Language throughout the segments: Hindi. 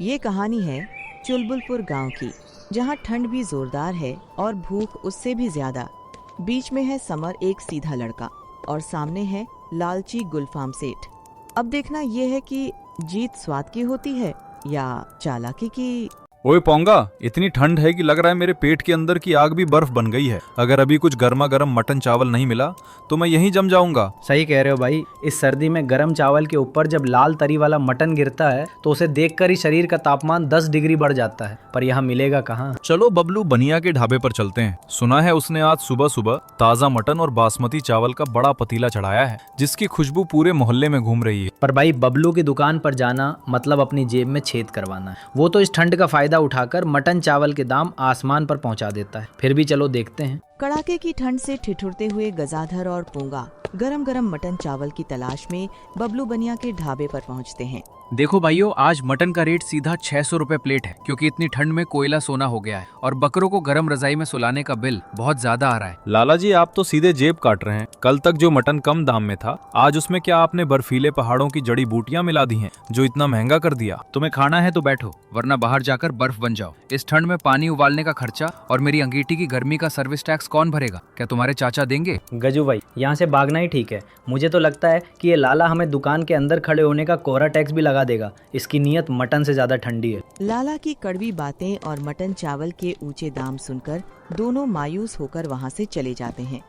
ये कहानी है चुलबुलपुर गांव की, जहां ठंड भी जोरदार है और भूख उससे भी ज्यादा। बीच में है समर, एक सीधा लड़का, और सामने है लालची गुलफाम सेठ। अब देखना ये है कि जीत स्वाद की होती है या चालाकी की। ओए पोंगा, इतनी ठंड है कि लग रहा है मेरे पेट के अंदर की आग भी बर्फ बन गई है। अगर अभी कुछ गर्मा गर्म मटन चावल नहीं मिला तो मैं यहीं जम जाऊंगा। सही कह रहे हो भाई। इस सर्दी में गर्म चावल के ऊपर जब लाल तरी वाला मटन गिरता है तो उसे देखकर ही शरीर का तापमान 10 डिग्री बढ़ जाता है। पर यहाँ मिलेगा कहाँ। चलो बबलू बनिया के ढाबे पर चलते हैं। सुना है उसने आज सुबह सुबह ताजा मटन और बासमती चावल का बड़ा पतीला चढ़ाया है, जिसकी खुशबू पूरे मोहल्ले में घूम रही है। पर भाई, बबलू की दुकान पर जाना मतलब अपनी जेब में छेद करवाना है। वो तो इस ठंड का फायदा उठाकर मटन चावल के दाम आसमान पर पहुंचा देता है। फिर भी चलो देखते हैं। कड़ाके की ठंड से ठिठुरते हुए गजाधर और पोंगा गरम गरम मटन चावल की तलाश में बबलू बनिया के ढाबे पर पहुंचते हैं। देखो भाइयों, आज मटन का रेट सीधा 600 रुपए प्लेट है, क्योंकि इतनी ठंड में कोयला सोना हो गया है और बकरों को गर्म रजाई में सुलाने का बिल बहुत ज्यादा आ रहा है। लाला जी, आप तो सीधे जेब काट रहे हैं। कल तक जो मटन कम दाम में था, आज उसमें क्या आपने बर्फीले पहाड़ों की जड़ी बूटियां मिला दी हैं, जो इतना महंगा कर दिया? तुम्हें खाना है तो बैठो, वरना बाहर जाकर बर्फ बन जाओ। इस ठंड में पानी उबालने का खर्चा और मेरी अंगीठी की गर्मी का सर्विस टैक्स कौन भरेगा? क्या तुम्हारे चाचा देंगे? गजू भाई, यहाँ से भागना ही ठीक है। मुझे तो लगता है कि ये लाला हमें दुकान के अंदर खड़े होने का कोहरा टैक्स भी लगा देगा। इसकी नीयत मटन से ज्यादा ठंडी है। लाला की कड़वी बातें और मटन चावल के ऊंचे दाम सुनकर दोनों मायूस होकर वहां से चले जाते हैं।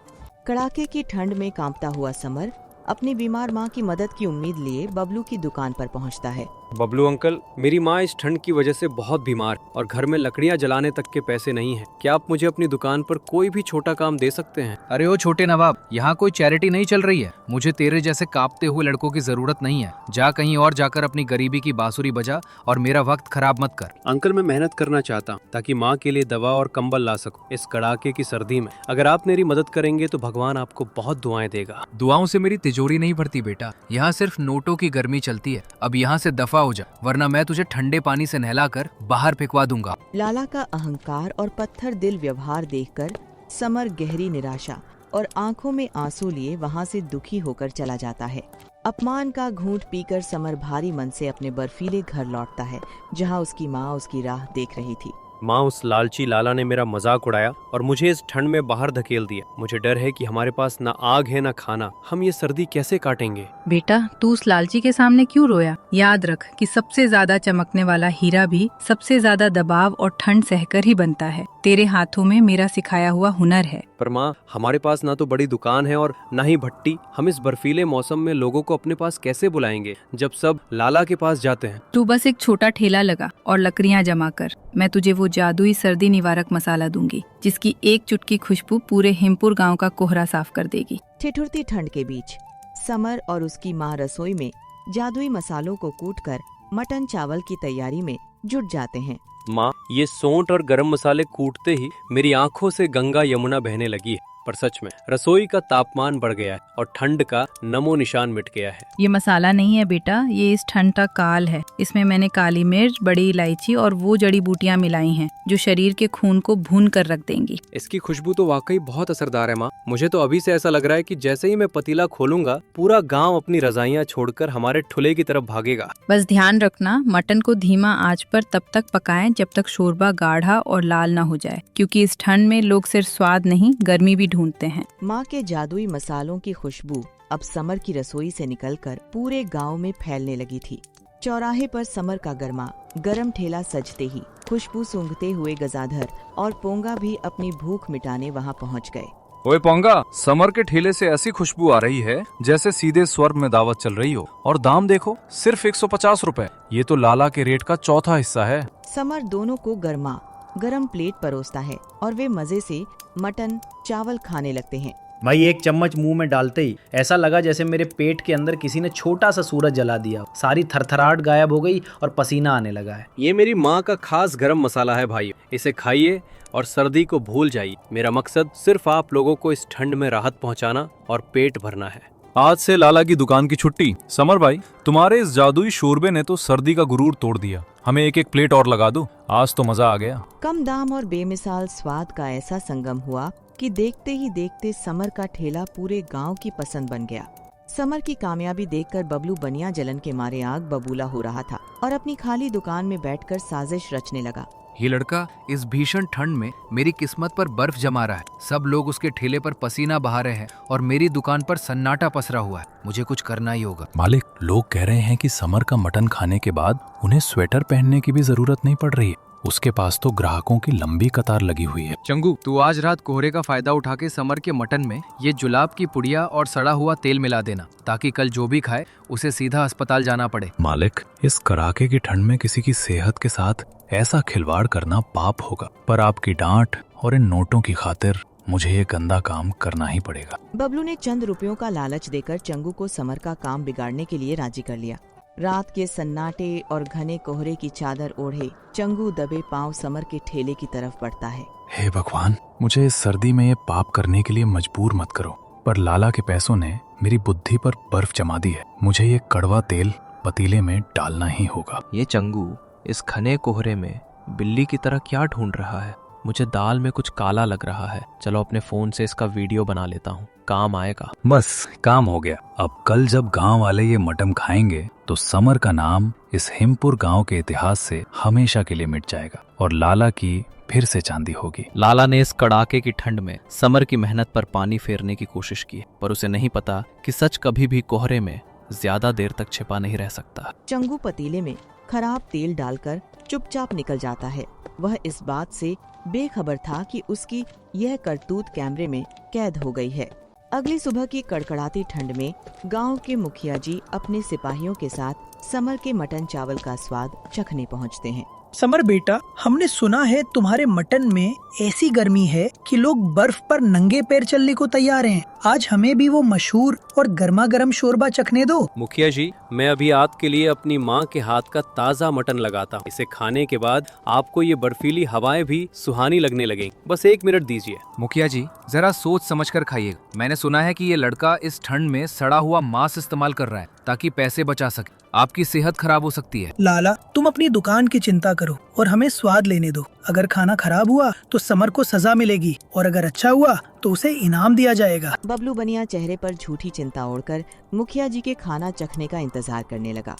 कड़ाके की ठंड में कांपता हुआ समर अपनी बीमार मां की मदद की उम्मीद लिए बबलू की दुकान पर पहुंचता है। बबलू अंकल, मेरी माँ इस ठंड की वजह से बहुत बीमार और घर में लकड़ियाँ जलाने तक के पैसे नहीं हैं। क्या आप मुझे अपनी दुकान पर कोई भी छोटा काम दे सकते हैं? अरे ओ छोटे नवाब, यहाँ कोई चैरिटी नहीं चल रही है। मुझे तेरे जैसे कांपते हुए लड़कों की जरूरत नहीं है। जा कहीं और जाकर अपनी गरीबी की बांसुरी बजा और मेरा वक्त खराब मत कर। अंकल, मैं मेहनत करना चाहता हूँ ताकि माँ के लिए दवा और कंबल ला सकूँ इस कड़ाके की सर्दी में। अगर आप मेरी मदद करेंगे तो भगवान आपको बहुत दुआएं देगा। दुआओं से मेरी तिजोरी नहीं भरती बेटा, यहाँ सिर्फ नोटों की गर्मी चलती है। अब यहाँ से दफा हो जा, वरना मैं तुझे ठंडे पानी से नहलाकर बाहर फेंकवा दूंगा। लाला का अहंकार और पत्थर दिल व्यवहार देखकर समर गहरी निराशा और आंखों में आंसू लिए वहां से दुखी होकर चला जाता है। अपमान का घूंट पीकर समर भारी मन से अपने बर्फीले घर लौटता है, जहां उसकी माँ उसकी राह देख रही थी। माँ, उस लालची लाला ने मेरा मजाक उड़ाया और मुझे इस ठंड में बाहर धकेल दिया। मुझे डर है कि हमारे पास ना आग है ना खाना। हम ये सर्दी कैसे काटेंगे? बेटा, तू उस लालची के सामने क्यों रोया? याद रख कि सबसे ज्यादा चमकने वाला हीरा भी सबसे ज्यादा दबाव और ठंड सहकर ही बनता है। तेरे हाथों में मेरा सिखाया हुआ हुनर है। पर माँ, हमारे पास ना तो बड़ी दुकान है और ना ही भट्टी। हम इस बर्फीले मौसम में लोगों को अपने पास कैसे बुलाएंगे जब सब लाला के पास जाते हैं? तू बस एक छोटा ठेला लगा और लकड़ियाँ जमा कर। मैं तुझे वो जादुई सर्दी निवारक मसाला दूंगी, जिसकी एक चुटकी खुशबू पूरे हिमपुर गांव का कोहरा साफ कर देगी। ठिठुरती ठंड के बीच समर और उसकी माँ रसोई में जादुई मसालों को कूटकर मटन चावल की तैयारी में जुट जाते हैं। माँ, ये सोंठ और गरम मसाले कूटते ही मेरी आंखों से गंगा यमुना बहने लगी है। पर सच में रसोई का तापमान बढ़ गया है और ठंड का नमो निशान मिट गया है। ये मसाला नहीं है बेटा, ये इस ठंड का काल है। इसमें मैंने काली मिर्च, बड़ी इलायची और वो जड़ी बूटियां मिलाई हैं जो शरीर के खून को भून कर रख देंगी। इसकी खुशबू तो वाकई बहुत असरदार है माँ। मुझे तो अभी से ऐसा लग रहा है कि जैसे ही मैं पतीला खोलूंगा, पूरा गाँव अपनी रजाइयाँ छोड़कर हमारे ठुले की तरफ भागेगा। बस ध्यान रखना, मटन को धीमा आंच पर तब तक पकाएं जब तक शोरबा गाढ़ा और लाल ना हो जाए, क्योंकि इस ठंड में लोग सिर्फ स्वाद नहीं, गर्मी भी ढूंढते हैं। माँ के जादुई मसालों की खुशबू अब समर की रसोई से निकलकर पूरे गांव में फैलने लगी थी। चौराहे पर समर का गरम ठेला सजते ही खुशबू सूंघते हुए गजाधर और पोंगा भी अपनी भूख मिटाने वहां पहुंच गए। ओए पोंगा, समर के ठेले से ऐसी खुशबू आ रही है जैसे सीधे स्वर्ग में दावत चल रही हो। और दाम देखो, सिर्फ 150 रुपए। ये तो लाला के रेट का चौथा हिस्सा है। समर दोनों को गरम प्लेट परोसता है और वे मजे से मटन चावल खाने लगते हैं। भाई, एक चम्मच मुंह में डालते ही ऐसा लगा जैसे मेरे पेट के अंदर किसी ने छोटा सा सूरज जला दिया। सारी थरथराहट गायब हो गई और पसीना आने लगा है। ये मेरी माँ का खास गरम मसाला है भाई। इसे खाइए और सर्दी को भूल जाइए। मेरा मकसद सिर्फ आप लोगों को इस ठंड में राहत पहुँचाना और पेट भरना है। आज से लाला की दुकान की छुट्टी। समर भाई, तुम्हारे इस जादुई शोरबे ने तो सर्दी का गुरूर तोड़ दिया। हमें एक एक प्लेट और लगा दो, आज तो मजा आ गया। कम दाम और बेमिसाल स्वाद का ऐसा संगम हुआ कि देखते ही देखते समर का ठेला पूरे गांव की पसंद बन गया। समर की कामयाबी देखकर बबलू बनिया जलन के मारे आग बबूला हो रहा था और अपनी खाली दुकान में बैठकर साजिश रचने लगा। ये लड़का इस भीषण ठंड में मेरी किस्मत पर बर्फ जमा रहा है। सब लोग उसके ठेले पर पसीना बहा रहे हैं और मेरी दुकान पर सन्नाटा पसरा हुआ है। मुझे कुछ करना ही होगा। मालिक, लोग कह रहे हैं कि समर का मटन खाने के बाद उन्हें स्वेटर पहनने की भी जरूरत नहीं पड़ रही है। उसके पास तो ग्राहकों की लंबी कतार लगी हुई है। चंगू, तू आज रात कोहरे का फायदा उठा के समर के मटन में ये जुलाब की पुड़िया और सड़ा हुआ तेल मिला देना, ताकि कल जो भी खाए उसे सीधा अस्पताल जाना पड़े। मालिक, इस कड़ाके की ठंड में किसी की सेहत के साथ ऐसा खिलवाड़ करना पाप होगा, पर आपकी डांट और इन नोटों की खातिर मुझे ये गंदा काम करना ही पड़ेगा। बबलू ने चंद रुपयों का लालच देकर चंगू को समर का काम बिगाड़ने के लिए राजी कर लिया। रात के सन्नाटे और घने कोहरे की चादर ओढ़े चंगू दबे पांव समर के ठेले की तरफ बढ़ता है। हे भगवान, मुझे इस सर्दी में ये पाप करने के लिए मजबूर मत करो, पर लाला के पैसों ने मेरी बुद्धि पर बर्फ जमा दी है। मुझे ये कड़वा तेल पतीले में डालना ही होगा। ये चंगू इस घने कोहरे में बिल्ली की तरह क्या ढूंढ रहा है? मुझे दाल में कुछ काला लग रहा है। चलो अपने फोन से इसका वीडियो बना लेता हूँ, काम आएगा। बस काम हो गया। अब कल जब गांव वाले ये मटन खाएंगे तो समर का नाम इस हिमपुर गांव के इतिहास से हमेशा के लिए मिट जाएगा और लाला की फिर से चांदी होगी। लाला ने इस कड़ाके की ठंड में समर की मेहनत पर पानी फेरने की कोशिश की, पर उसे नहीं पता कि सच कभी भी कोहरे में ज्यादा देर तक छिपा नहीं रह सकता। चंगू पतीले में खराब तेल डालकर चुपचाप निकल जाता है। वह इस बात से बेखबर था कि उसकी यह करतूत कैमरे में कैद हो गई है। अगली सुबह की कड़कड़ाती ठंड में गांव के मुखिया जी अपने सिपाहियों के साथ समर के मटन चावल का स्वाद चखने पहुंचते हैं। समर बेटा, हमने सुना है तुम्हारे मटन में ऐसी गर्मी है कि लोग बर्फ पर नंगे पैर चलने को तैयार हैं। आज हमें भी वो मशहूर और गर्मा गर्म शोरबा चखने दो। मुखिया जी, मैं अभी आपके लिए अपनी माँ के हाथ का ताज़ा मटन लगाता हूँ। इसे खाने के बाद आपको ये बर्फीली हवाएं भी सुहानी लगने लगेंगी। बस 1 मिनट दीजिए। मुखिया जी, जरा सोच समझकर खाइएगा। मैंने सुना है कि ये लड़का इस ठंड में सड़ा हुआ मांस इस्तेमाल कर रहा है ताकि पैसे बचा सके। आपकी सेहत खराब हो सकती है। लाला, तुम अपनी दुकान की चिंता करो और हमें स्वाद लेने दो। अगर खाना खराब हुआ तो समर को सजा मिलेगी और अगर अच्छा हुआ तो उसे इनाम दिया जाएगा। बबलू बनिया चेहरे पर झूठी चिंता ओढ़कर मुखिया जी के खाना चखने का इंतजार करने लगा।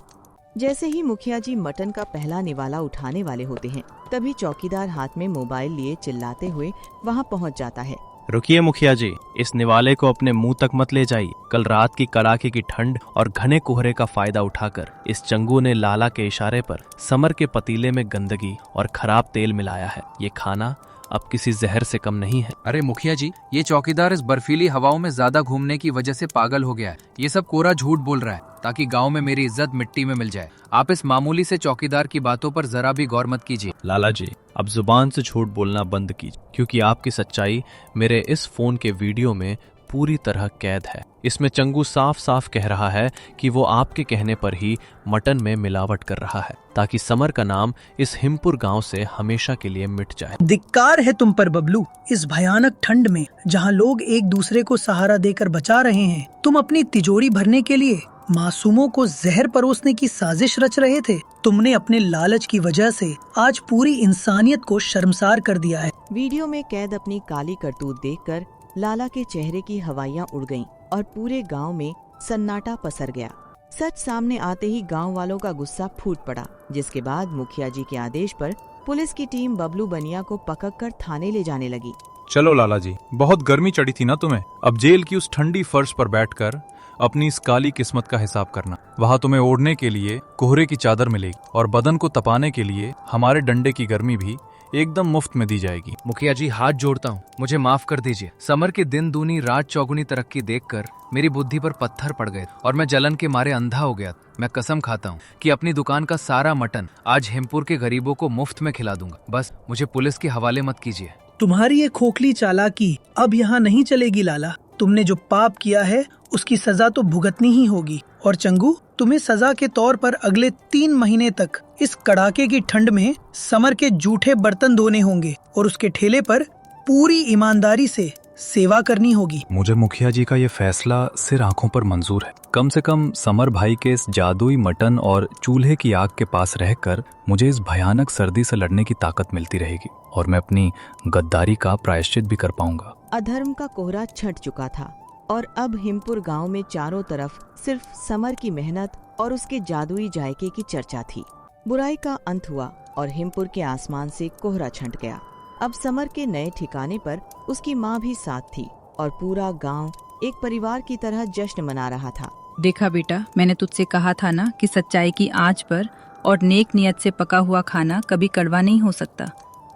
जैसे ही मुखिया जी मटन का पहला निवाला उठाने वाले होते हैं, तभी चौकीदार हाथ में मोबाइल लिए चिल्लाते हुए वहां पहुंच जाता है। रुकिए मुखिया जी, इस निवाले को अपने मुंह तक मत ले जाइए। कल रात की कड़ाके की ठंड और घने कोहरे का फायदा उठाकर इस चंगू ने लाला के इशारे पर समर के पतीले में गंदगी और खराब तेल मिलाया है। ये खाना अब किसी जहर से कम नहीं है। अरे मुखिया जी, ये चौकीदार इस बर्फीली हवाओं में ज्यादा घूमने की वजह से पागल हो गया है। ये सब कोरा झूठ बोल रहा है ताकि गांव में मेरी इज्जत मिट्टी में मिल जाए। आप इस मामूली से चौकीदार की बातों पर जरा भी गौर मत कीजिए। लाला जी, अब जुबान से झूठ बोलना बंद कीजिए, क्योंकि आपकी सच्चाई मेरे इस फोन के वीडियो में पूरी तरह कैद है। इसमें चंगू साफ साफ कह रहा है कि वो आपके कहने पर ही मटन में मिलावट कर रहा है ताकि समर का नाम इस हिमपुर गांव से हमेशा के लिए मिट जाए। धिक्कार है तुम पर बबलू। इस भयानक ठंड में जहां लोग एक दूसरे को सहारा देकर बचा रहे हैं, तुम अपनी तिजोरी भरने के लिए मासूमों को जहर परोसने की साजिश रच रहे थे। तुमने अपने लालच की वजह से आज पूरी इंसानियत को शर्मसार कर दिया है। वीडियो में कैद अपनी काली करतूत देखकर लाला के चेहरे की हवाइयां उड़ गईं और पूरे गांव में सन्नाटा पसर गया। सच सामने आते ही गांव वालों का गुस्सा फूट पड़ा, जिसके बाद मुखिया जी के आदेश पर पुलिस की टीम बबलू बनिया को पकड़कर थाने ले जाने लगी। चलो लाला जी, बहुत गर्मी चढ़ी थी ना तुम्हें। अब जेल की उस ठंडी फर्श पर बैठकर अपनी इस काली किस्मत का हिसाब करना। वहाँ तुम्हें ओढ़ने के लिए कोहरे की चादर मिलेगी और बदन को तपाने के लिए हमारे डंडे की गर्मी भी एकदम मुफ्त में दी जाएगी। मुखिया जी, हाथ जोड़ता हूँ, मुझे माफ कर दीजिए। समर की दिन दूनी रात चौगुनी तरक्की देखकर मेरी बुद्धि पर पत्थर पड़ गए और मैं जलन के मारे अंधा हो गया। मैं कसम खाता हूँ कि अपनी दुकान का सारा मटन आज हिमपुर के गरीबों को मुफ्त में खिला दूंगा। बस मुझे पुलिस के हवाले मत कीजिए। तुम्हारी ये खोखली चालाकी अब यहाँ नहीं चलेगी लाला। तुमने जो पाप किया है उसकी सजा तो भुगतनी ही होगी। और चंगू, तुम्हें सजा के तौर पर अगले 3 महीने तक इस कड़ाके की ठंड में समर के जूठे बर्तन धोने होंगे और उसके ठेले पर पूरी ईमानदारी से सेवा करनी होगी। मुझे मुखिया जी का ये फैसला सिर आंखों पर मंजूर है। कम से कम समर भाई के इस जादुई मटन और चूल्हे की आग के पास रहकर मुझे इस भयानक सर्दी से लड़ने की ताकत मिलती रहेगी और मैं अपनी गद्दारी का प्रायश्चित भी कर पाऊंगा। अधर्म का कोहरा छट चुका था और अब हिमपुर गांव में चारों तरफ सिर्फ समर की मेहनत और उसके जादुई जायके की चर्चा थी। बुराई का अंत हुआ और हिमपुर के आसमान से कोहरा छंट गया। अब समर के नए ठिकाने पर उसकी माँ भी साथ थी और पूरा गांव एक परिवार की तरह जश्न मना रहा था। देखा बेटा, मैंने तुझसे कहा था ना कि सच्चाई की आंच पर और नेक नियत से पका हुआ खाना कभी कड़वा नहीं हो सकता।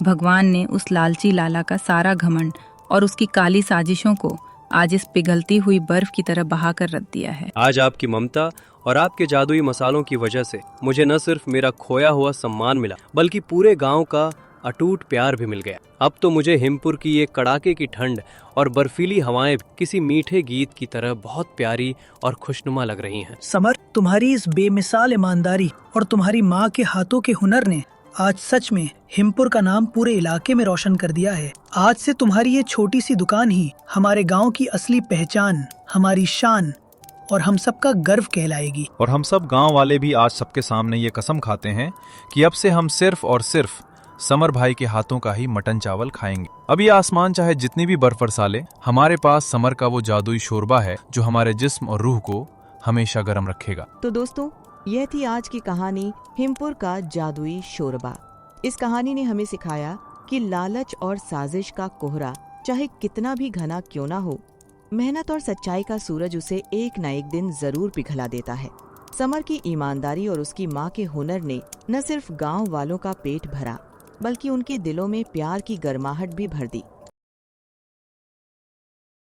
भगवान ने उस लालची लाला का सारा घमंड और उसकी काली साजिशों को आज इस पिघलती हुई बर्फ की तरह बहाकर रख दिया है। आज आपकी ममता और आपके जादुई मसालों की वजह से मुझे न सिर्फ मेरा खोया हुआ सम्मान मिला, बल्कि पूरे गांव का अटूट प्यार भी मिल गया। अब तो मुझे हिमपुर की ये कड़ाके की ठंड और बर्फीली हवाएं किसी मीठे गीत की तरह बहुत प्यारी और खुशनुमा लग रही हैं। समर, तुम्हारी इस बेमिसाल ईमानदारी और तुम्हारी माँ के हाथों के हुनर ने आज सच में हिमपुर का नाम पूरे इलाके में रोशन कर दिया है। आज से तुम्हारी ये छोटी सी दुकान ही हमारे गांव की असली पहचान, हमारी शान और हम सबका गर्व कहलाएगी। और हम सब गांव वाले भी आज सबके सामने ये कसम खाते हैं कि अब से हम सिर्फ और सिर्फ समर भाई के हाथों का ही मटन चावल खाएंगे। अब ये आसमान चाहे जितनी भी बर्फ बरसा ले, हमारे पास समर का वो जादुई शोरबा है जो हमारे जिस्म और रूह को हमेशा गर्म रखेगा। तो दोस्तों, यह थी आज की कहानी हिमपुर का जादुई शोरबा। इस कहानी ने हमें सिखाया कि लालच और साजिश का कोहरा चाहे कितना भी घना क्यों ना हो, मेहनत और सच्चाई का सूरज उसे एक न एक दिन जरूर पिघला देता है। समर की ईमानदारी और उसकी माँ के हुनर ने न सिर्फ गांव वालों का पेट भरा, बल्कि उनके दिलों में प्यार की गर्माहट भी भर दी।